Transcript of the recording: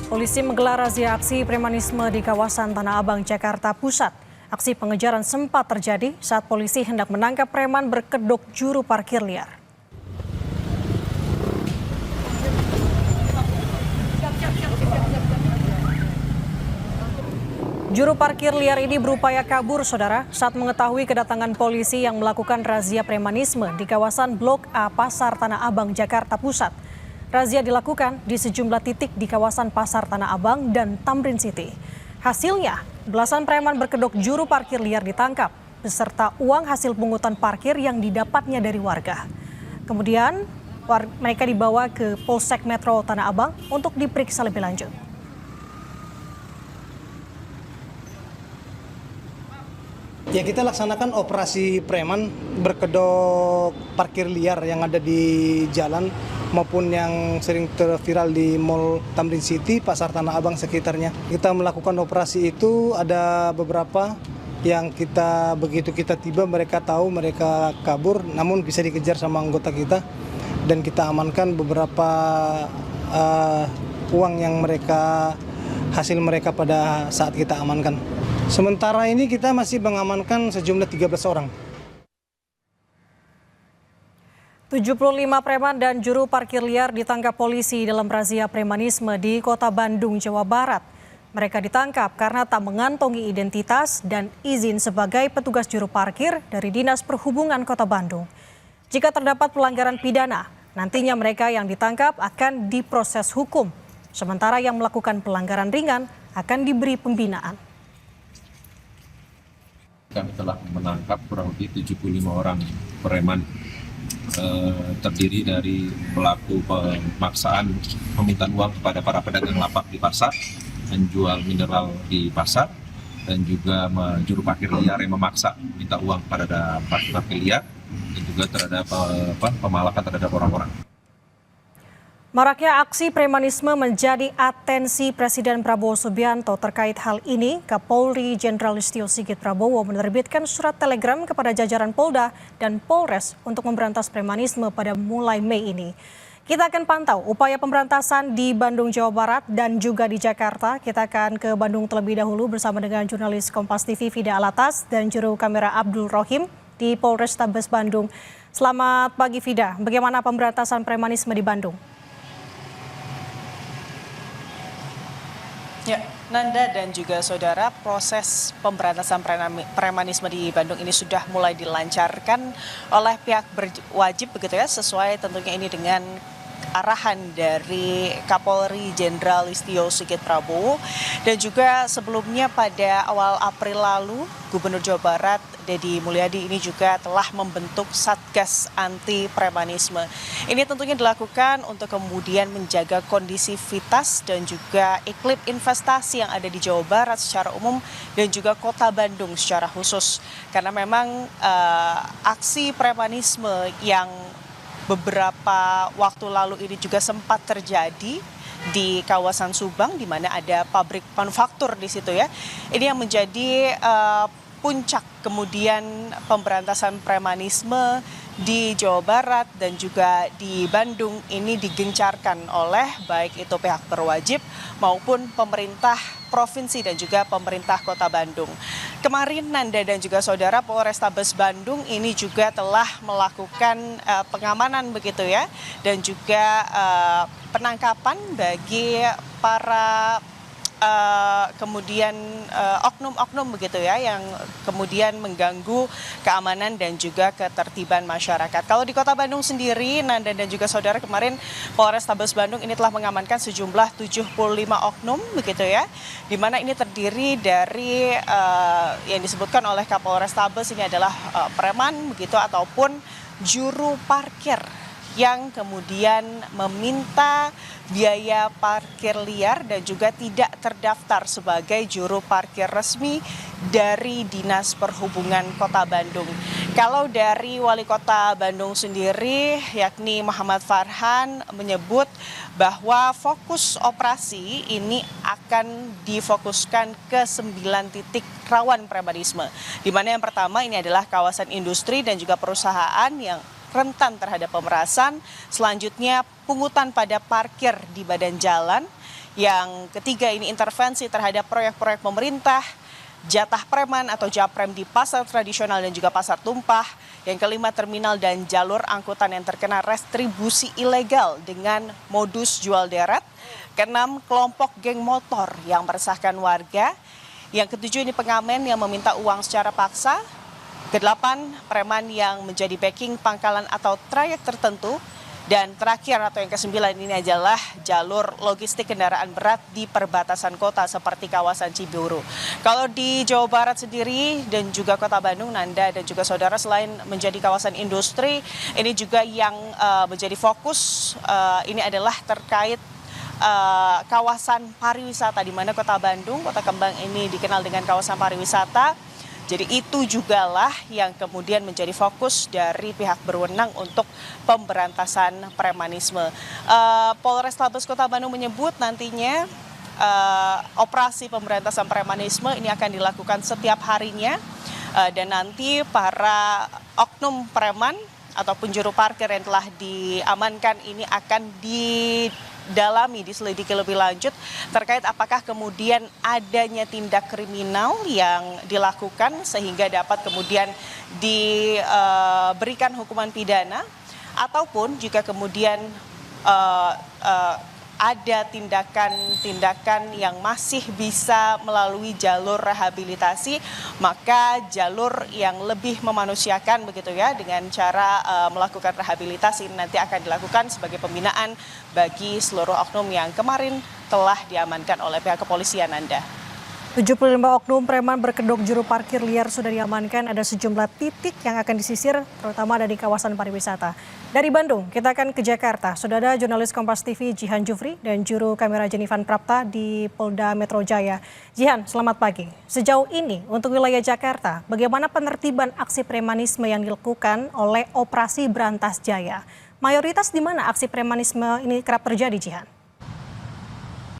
Polisi menggelar razia aksi premanisme di kawasan Tanah Abang, Jakarta Pusat. Aksi pengejaran sempat terjadi saat polisi hendak menangkap preman berkedok juru parkir liar. Juru parkir liar ini berupaya kabur, saudara, saat mengetahui kedatangan polisi yang melakukan razia premanisme di kawasan Blok A Pasar Tanah Abang, Jakarta Pusat. Razia dilakukan di sejumlah titik di kawasan Pasar Tanah Abang dan Tamrin City. Hasilnya, belasan preman berkedok juru parkir liar ditangkap, beserta uang hasil pungutan parkir yang didapatnya dari warga. Kemudian, mereka dibawa ke Polsek Metro Tanah Abang untuk diperiksa lebih lanjut. Ya, kita laksanakan operasi preman berkedok parkir liar yang ada di jalan maupun yang sering terviral di Mall Tamrin City, Pasar Tanah Abang sekitarnya. Kita melakukan operasi itu ada beberapa yang begitu kita tiba mereka tahu mereka kabur, namun bisa dikejar sama anggota kita dan kita amankan beberapa uang yang hasil mereka pada saat kita amankan. Sementara ini kita masih mengamankan sejumlah 13 orang. 75 preman dan juru parkir liar ditangkap polisi dalam razia premanisme di Kota Bandung, Jawa Barat. Mereka ditangkap karena tak mengantongi identitas dan izin sebagai petugas juru parkir dari Dinas Perhubungan Kota Bandung. Jika terdapat pelanggaran pidana, nantinya mereka yang ditangkap akan diproses hukum. Sementara yang melakukan pelanggaran ringan akan diberi pembinaan. Kami telah menangkap kurang lebih 75 orang preman terdiri dari pelaku pemaksaan meminta uang kepada para pedagang lapak di pasar, menjual mineral di pasar, dan juga juru parkir liar yang memaksa minta uang pada parkir liar, dan juga terhadap pemalakan terhadap orang-orang. Maraknya aksi premanisme menjadi atensi Presiden Prabowo Subianto. Terkait hal ini, Kapolri Jenderal Listio Sigit Prabowo menerbitkan surat telegram kepada jajaran Polda dan Polres untuk memberantas premanisme pada mulai Mei ini. Kita akan pantau upaya pemberantasan di Bandung, Jawa Barat dan juga di Jakarta. Kita akan ke Bandung terlebih dahulu bersama dengan jurnalis Kompas TV Fida Alatas dan juru kamera Abdul Rohim di Polrestabes Bandung. Selamat pagi Fida, bagaimana pemberantasan premanisme di Bandung? Ya, Nanda dan juga saudara, proses pemberantasan premanisme di Bandung ini sudah mulai dilancarkan oleh pihak berwajib begitu ya, sesuai tentunya ini dengan arahan dari Kapolri Jenderal Listio Sigit Prabowo. Dan juga sebelumnya pada awal April lalu, Gubernur Jawa Barat Deddy Mulyadi ini juga telah membentuk Satgas Anti Premanisme. Ini tentunya dilakukan untuk kemudian menjaga kondisivitas dan juga iklim investasi yang ada di Jawa Barat secara umum dan juga Kota Bandung secara khusus. Karena memang aksi premanisme yang beberapa waktu lalu ini juga sempat terjadi di kawasan Subang, di mana ada pabrik manufaktur di situ ya. Ini yang menjadi puncak kemudian pemberantasan premanisme di Jawa Barat dan juga di Bandung ini digencarkan oleh baik itu pihak berwajib maupun pemerintah provinsi dan juga pemerintah Kota Bandung. Kemarin Nanda dan juga saudara, Polrestabes Bandung ini juga telah melakukan pengamanan begitu ya, dan juga penangkapan bagi para kemudian oknum-oknum begitu ya yang kemudian mengganggu keamanan dan juga ketertiban masyarakat. Kalau di Kota Bandung sendiri, Nanda dan juga saudara, kemarin Polrestabes Bandung ini telah mengamankan sejumlah 75 oknum begitu ya, di mana ini terdiri dari yang disebutkan oleh Kapolrestabes ini adalah preman begitu ataupun juru parkir yang kemudian meminta biaya parkir liar dan juga tidak terdaftar sebagai juru parkir resmi dari Dinas Perhubungan Kota Bandung. Kalau dari Wali Kota Bandung sendiri, yakni Muhammad Farhan, menyebut bahwa fokus operasi ini akan difokuskan ke 9 titik rawan premanisme. Di mana yang pertama ini adalah kawasan industri dan juga perusahaan yang rentan terhadap pemerasan. Selanjutnya pungutan pada parkir di badan jalan. Yang ketiga ini intervensi terhadap proyek-proyek pemerintah, jatah preman atau japrem di pasar tradisional dan juga pasar tumpah. Yang kelima, terminal dan jalur angkutan yang terkena restribusi ilegal dengan modus jual deret. Keenam, kelompok geng motor yang meresahkan warga. Yang ketujuh ini pengamen yang meminta uang secara paksa. Kedelapan, preman yang menjadi backing pangkalan atau trayek tertentu. Dan terakhir atau yang kesembilan ini adalah jalur logistik kendaraan berat di perbatasan kota seperti kawasan Ciburu. Kalau di Jawa Barat sendiri dan juga Kota Bandung, Nanda dan juga saudara, selain menjadi kawasan industri, ini juga yang menjadi fokus ini adalah terkait kawasan pariwisata, di mana Kota Bandung, Kota Kembang ini dikenal dengan kawasan pariwisata. Jadi itu jugalah yang kemudian menjadi fokus dari pihak berwenang untuk pemberantasan premanisme. Polrestabes Kota Bandung menyebut nantinya operasi pemberantasan premanisme ini akan dilakukan setiap harinya dan nanti para oknum preman ataupun juru parkir yang telah diamankan ini akan diselidiki lebih lanjut terkait apakah kemudian adanya tindak kriminal yang dilakukan sehingga dapat kemudian diberikan hukuman pidana, ataupun jika kemudian ada tindakan-tindakan yang masih bisa melalui jalur rehabilitasi, maka jalur yang lebih memanusiakan begitu ya, dengan cara melakukan rehabilitasi nanti akan dilakukan sebagai pembinaan bagi seluruh oknum yang kemarin telah diamankan oleh pihak kepolisian, Anda. 75 oknum preman berkedok juru parkir liar sudah diamankan. Ada sejumlah titik yang akan disisir, terutama dari kawasan pariwisata. Dari Bandung, kita akan ke Jakarta. Sudah ada jurnalis Kompas TV Jihan Jufri dan juru kamera Jenifan Prapta di Polda Metro Jaya. Jihan, selamat pagi. Sejauh ini untuk wilayah Jakarta, bagaimana penertiban aksi premanisme yang dilakukan oleh Operasi Berantas Jaya? Mayoritas di mana aksi premanisme ini kerap terjadi, Jihan?